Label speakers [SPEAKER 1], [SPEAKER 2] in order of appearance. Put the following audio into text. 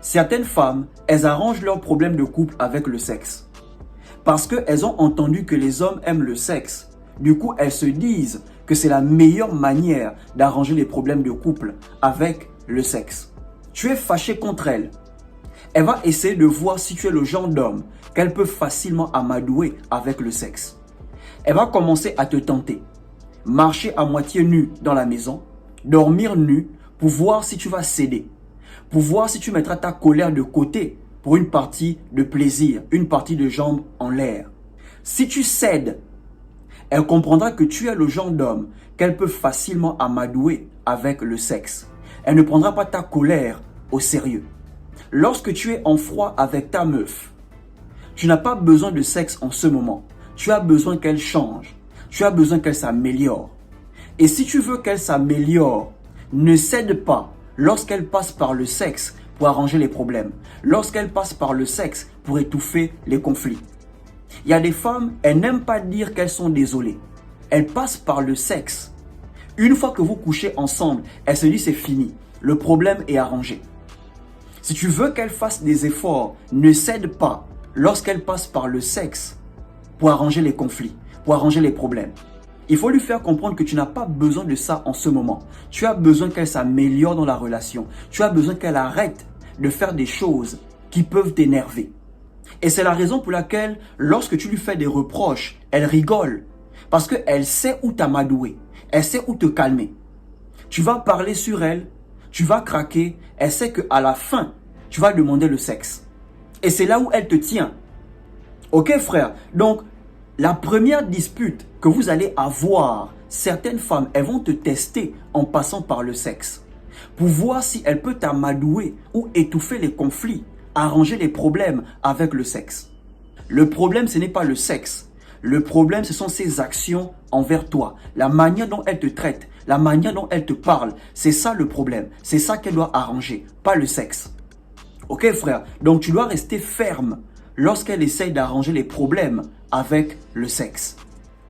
[SPEAKER 1] Certaines femmes, elles arrangent leurs problèmes de couple avec le sexe. Parce qu'elles ont entendu que les hommes aiment le sexe. Du coup, elles se disent que c'est la meilleure manière d'arranger les problèmes de couple avec le sexe. Tu es fâché contre elle. Elle va essayer de voir si tu es le genre d'homme qu'elle peut facilement amadouer avec le sexe. Elle va commencer à te tenter. Marcher à moitié nu dans la maison, dormir nu pour voir si tu vas céder. Pour voir si tu mettras ta colère de côté pour une partie de plaisir, une partie de jambes en l'air. Si tu cèdes, elle comprendra que tu es le genre d'homme qu'elle peut facilement amadouer avec le sexe. Elle ne prendra pas ta colère au sérieux. Lorsque tu es en froid avec ta meuf, tu n'as pas besoin de sexe en ce moment. Tu as besoin qu'elle change. Tu as besoin qu'elle s'améliore. Et si tu veux qu'elle s'améliore, ne cède pas lorsqu'elle passe par le sexe pour arranger les problèmes. Lorsqu'elle passe par le sexe pour étouffer les conflits. Il y a des femmes, elles n'aiment pas dire qu'elles sont désolées. Elles passent par le sexe. Une fois que vous couchez ensemble, elles se disent c'est fini. Le problème est arrangé. Si tu veux qu'elle fasse des efforts, ne cède pas lorsqu'elle passe par le sexe pour arranger les conflits, pour arranger les problèmes. Il faut lui faire comprendre que tu n'as pas besoin de ça en ce moment. Tu as besoin qu'elle s'améliore dans la relation. Tu as besoin qu'elle arrête de faire des choses qui peuvent t'énerver. Et c'est la raison pour laquelle, lorsque tu lui fais des reproches, elle rigole. Parce qu'elle sait où t'amadouer. Elle sait où te calmer. Tu vas parler sur elle, tu vas craquer. Elle sait qu'à la fin, tu vas demander le sexe. Et c'est là où elle te tient. Ok frère? Donc, la première dispute que vous allez avoir, certaines femmes, elles vont te tester en passant par le sexe. Pour voir si elle peut t'amadouer ou étouffer les conflits, arranger les problèmes avec le sexe. Le problème, ce n'est pas le sexe. Le problème, ce sont ses actions envers toi. La manière dont elle te traite, la manière dont elle te parle. C'est ça le problème. C'est ça qu'elle doit arranger, pas le sexe. Ok frère? Donc tu dois rester ferme lorsqu'elle essaye d'arranger les problèmes avec le sexe.